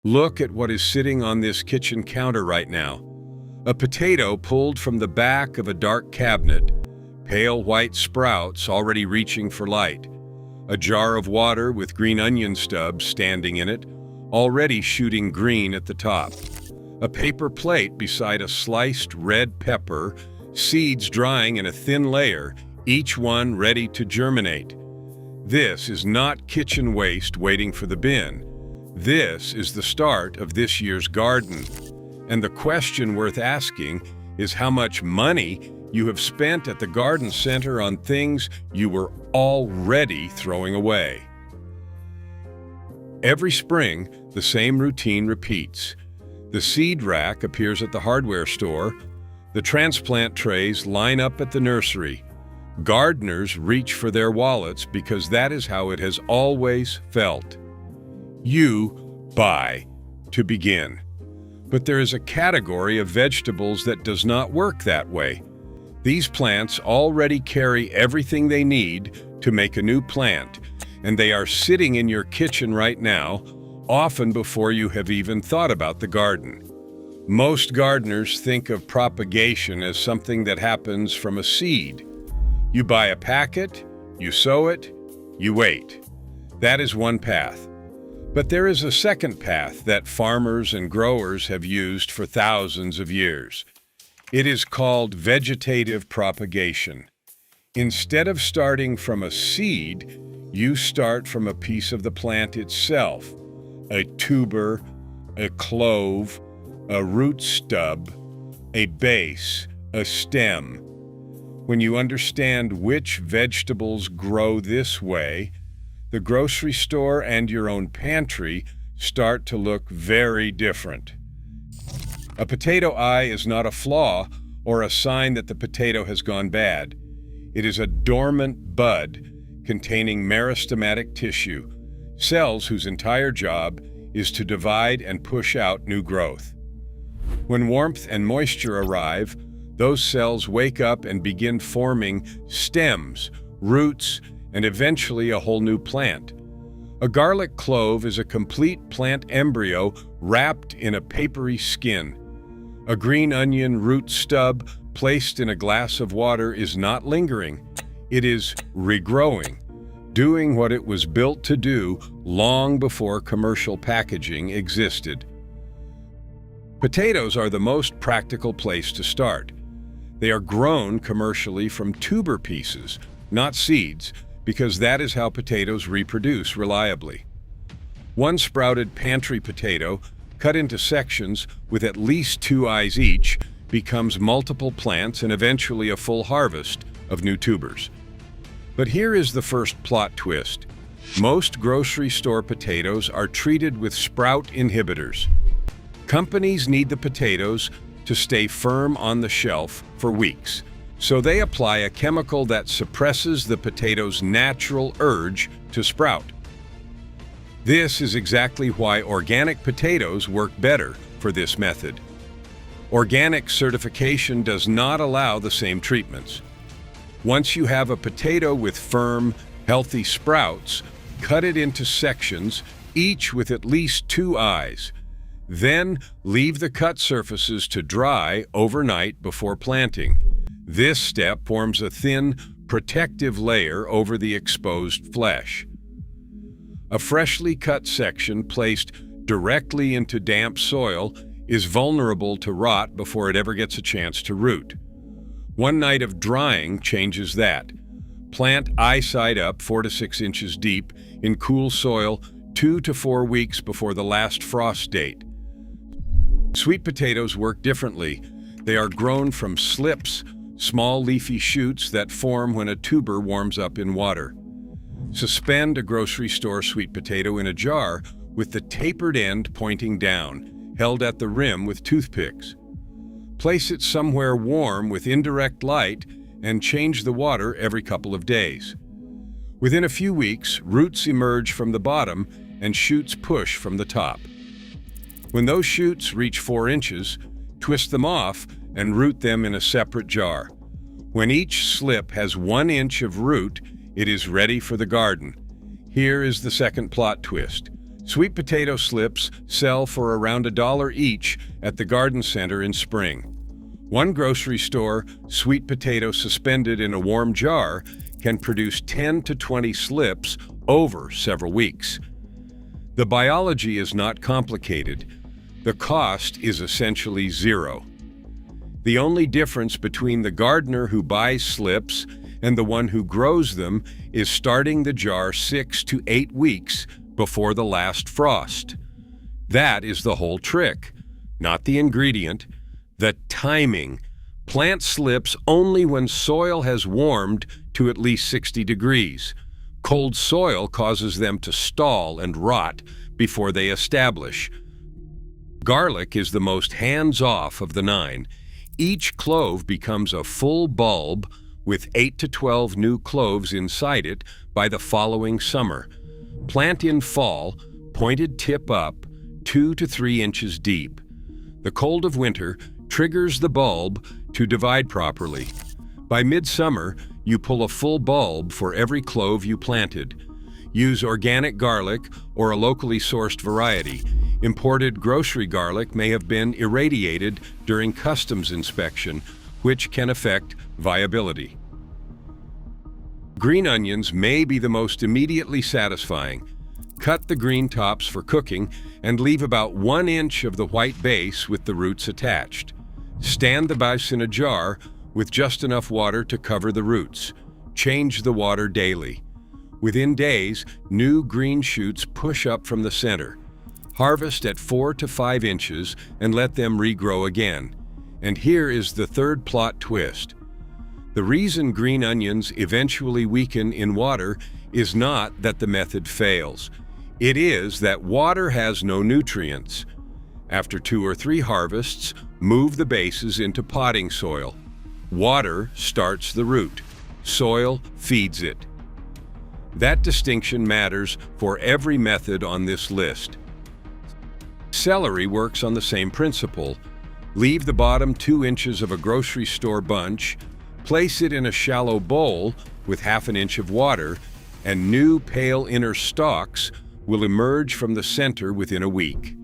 Look at what is sitting on this kitchen counter right now. A potato pulled from the back of a dark cabinet, pale white sprouts already reaching for light, a jar of water with green onion stubs standing in it, already shooting green at the top, a paper plate beside a sliced red pepper, seeds drying in a thin layer, each one ready to germinate. This is not kitchen waste waiting for the bin. This is the start of this year's garden. And the question worth asking is how much money you have spent at the garden center on things you were already throwing away. Every spring, the same routine repeats. The seed rack appears at the hardware store. The transplant trays line up at the nursery. Gardeners reach for their wallets because that is how it has always felt. You buy to begin. But there is a category of vegetables that does not work that way. These plants already carry everything they need to make a new plant, and they are sitting in your kitchen right now, often before you have even thought about the garden. Most gardeners think of propagation as something that happens from a seed. You buy a packet, you sow it, you wait. That is one path. But there is a second path that farmers and growers have used for thousands of years. It is called vegetative propagation. Instead of starting from a seed, you start from a piece of the plant itself, a tuber, a clove, a root stub, a base, a stem. When you understand which vegetables grow this way, the grocery store and your own pantry start to look very different. A potato eye is not a flaw or a sign that the potato has gone bad. It is a dormant bud containing meristematic tissue, cells whose entire job is to divide and push out new growth. When warmth and moisture arrive, those cells wake up and begin forming stems, roots, and eventually a whole new plant. A garlic clove is a complete plant embryo wrapped in a papery skin. A green onion root stub placed in a glass of water is not lingering. It is regrowing, doing what it was built to do long before commercial packaging existed. Potatoes are the most practical place to start. They are grown commercially from tuber pieces, not seeds, because that is how potatoes reproduce reliably. One sprouted pantry potato, cut into sections with at least 2 eyes each, becomes multiple plants and eventually a full harvest of new tubers. But here is the first plot twist. Most grocery store potatoes are treated with sprout inhibitors. Companies need the potatoes to stay firm on the shelf for weeks, so they apply a chemical that suppresses the potato's natural urge to sprout. This is exactly why organic potatoes work better for this method. Organic certification does not allow the same treatments. Once you have a potato with firm, healthy sprouts, cut it into sections, each with at least 2 eyes. Then leave the cut surfaces to dry overnight before planting. This step forms a thin, protective layer over the exposed flesh. A freshly cut section placed directly into damp soil is vulnerable to rot before it ever gets a chance to root. One night of drying changes that. Plant eye side up 4 to 6 inches deep in cool soil 2 to 4 weeks before the last frost date. Sweet potatoes work differently. They are grown from slips, small leafy shoots that form when a tuber warms up in water. Suspend a grocery store sweet potato in a jar with the tapered end pointing down, held at the rim with toothpicks. Place it somewhere warm with indirect light and change the water every couple of days. Within a few weeks, roots emerge from the bottom and shoots push from the top. When those shoots reach 4 inches, twist them off and root them in a separate jar. When each slip has 1 inch of root, it is ready for the garden. Here is the second plot twist. Sweet potato slips sell for around $1 each at the garden center in spring. One grocery store sweet potato suspended in a warm jar can produce 10 to 20 slips over several weeks. The biology is not complicated. The cost is essentially zero. The only difference between the gardener who buys slips and the one who grows them is starting the jar 6 to 8 weeks before the last frost. That is the whole trick, not the ingredient, the timing. Plant slips only when soil has warmed to at least 60 degrees. Cold soil causes them to stall and rot before they establish. Garlic is the most hands-off of the 9. Each clove becomes a full bulb with 8 to 12 new cloves inside it by the following summer. Plant in fall, pointed tip up, 2 to 3 inches deep. The cold of winter triggers the bulb to divide properly. By midsummer, you pull a full bulb for every clove you planted. Use organic garlic or a locally sourced variety. Imported grocery garlic may have been irradiated during customs inspection, which can affect viability. Green onions may be the most immediately satisfying. Cut the green tops for cooking and leave about 1 inch of the white base with the roots attached. Stand the base in a jar with just enough water to cover the roots. Change the water daily. Within days, new green shoots push up from the center. Harvest at 4 to 5 inches and let them regrow again. And here is the third plot twist. The reason green onions eventually weaken in water is not that the method fails. It is that water has no nutrients. After 2 or 3 harvests, move the bases into potting soil. Water starts the root. Soil feeds it. That distinction matters for every method on this list. Celery works on the same principle. Leave the bottom 2 inches of a grocery store bunch, place it in a shallow bowl with half an inch of water, and new pale inner stalks will emerge from the center within a week.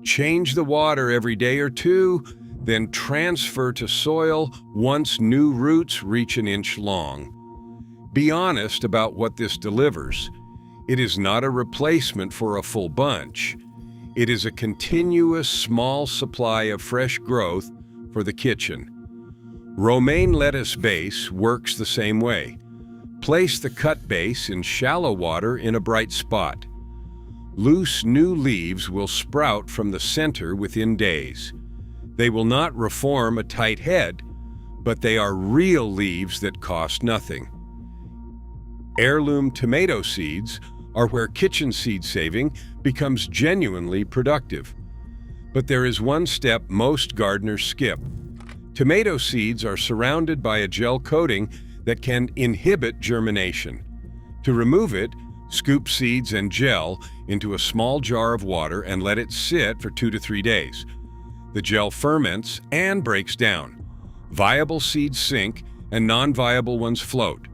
Change the water every day or 2, then transfer to soil once new roots reach an inch long. Be honest about what this delivers. It is not a replacement for a full bunch. It is a continuous small supply of fresh growth for the kitchen. Romaine lettuce base works the same way. Place the cut base in shallow water in a bright spot. Loose new leaves will sprout from the center within days. They will not reform a tight head, but they are real leaves that cost nothing. Heirloom tomato seeds are where kitchen seed saving becomes genuinely productive. But there is one step most gardeners skip. Tomato seeds are surrounded by a gel coating that can inhibit germination. To remove it, scoop seeds and gel into a small jar of water and let it sit for 2 to 3 days. The gel ferments and breaks down. Viable seeds sink and non-viable ones float.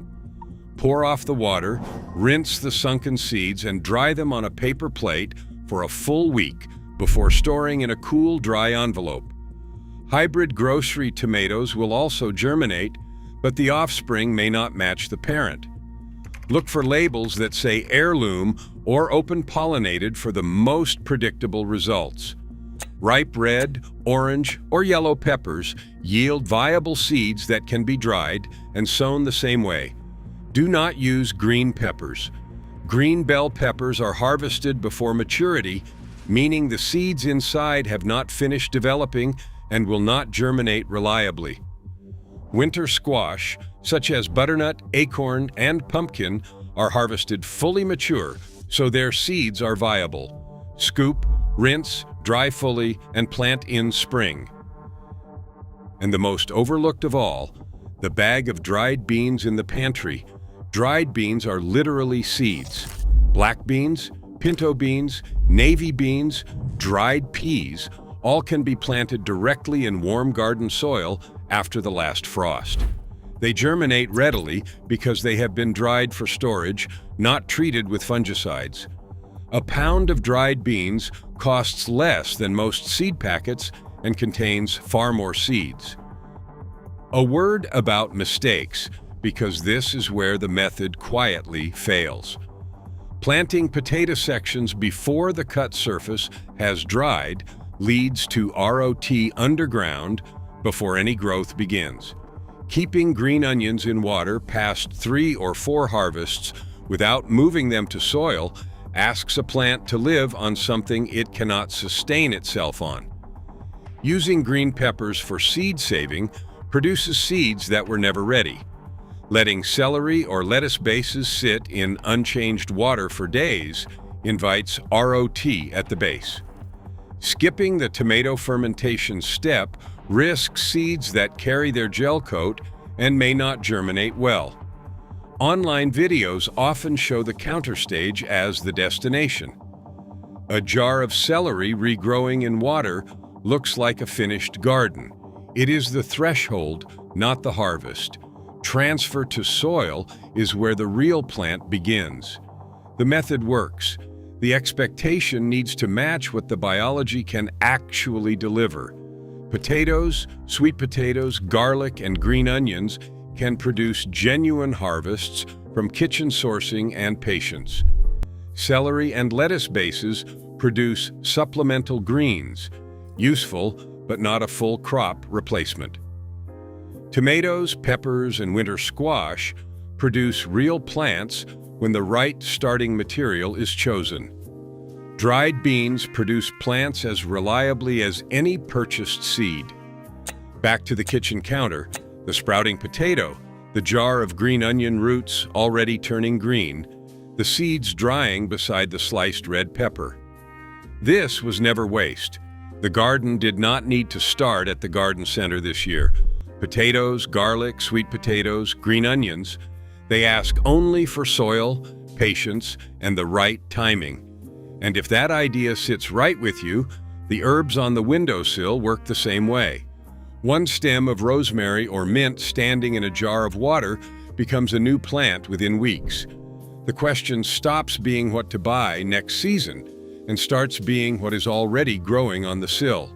Pour off the water, rinse the sunken seeds, and dry them on a paper plate for a full week before storing in a cool, dry envelope. Hybrid grocery tomatoes will also germinate, but the offspring may not match the parent. Look for labels that say heirloom or open pollinated for the most predictable results. Ripe red, orange, or yellow peppers yield viable seeds that can be dried and sown the same way. Do not use green peppers. Green bell peppers are harvested before maturity, meaning the seeds inside have not finished developing and will not germinate reliably. Winter squash, such as butternut, acorn, and pumpkin, are harvested fully mature, so their seeds are viable. Scoop, rinse, dry fully, and plant in spring. And the most overlooked of all, the bag of dried beans in the pantry. Dried beans are literally seeds. Black beans, pinto beans, navy beans, dried peas, all can be planted directly in warm garden soil after the last frost. They germinate readily because they have been dried for storage, not treated with fungicides. A pound of dried beans costs less than most seed packets and contains far more seeds. A word about mistakes, because this is where the method quietly fails. Planting potato sections before the cut surface has dried leads to ROT underground before any growth begins. Keeping green onions in water past 3 or 4 harvests without moving them to soil asks a plant to live on something it cannot sustain itself on. Using green peppers for seed saving produces seeds that were never ready. Letting celery or lettuce bases sit in unchanged water for days invites ROT at the base. Skipping the tomato fermentation step risks seeds that carry their gel coat and may not germinate well. Online videos often show the counter stage as the destination. A jar of celery regrowing in water looks like a finished garden. It is the threshold, not the harvest. Transfer to soil is where the real plant begins. The method works. The expectation needs to match what the biology can actually deliver. Potatoes, sweet potatoes, garlic, and green onions can produce genuine harvests from kitchen sourcing and patience. Celery and lettuce bases produce supplemental greens, useful but not a full crop replacement. Tomatoes, peppers, and winter squash produce real plants when the right starting material is chosen. Dried beans produce plants as reliably as any purchased seed. Back to the kitchen counter, the sprouting potato, the jar of green onion roots already turning green, the seeds drying beside the sliced red pepper. This was never waste. The garden did not need to start at the garden center this year. Potatoes, garlic, sweet potatoes, green onions, they ask only for soil, patience, and the right timing. And if that idea sits right with you, the herbs on the windowsill work the same way. One stem of rosemary or mint standing in a jar of water becomes a new plant within weeks. The question stops being what to buy next season and starts being what is already growing on the sill.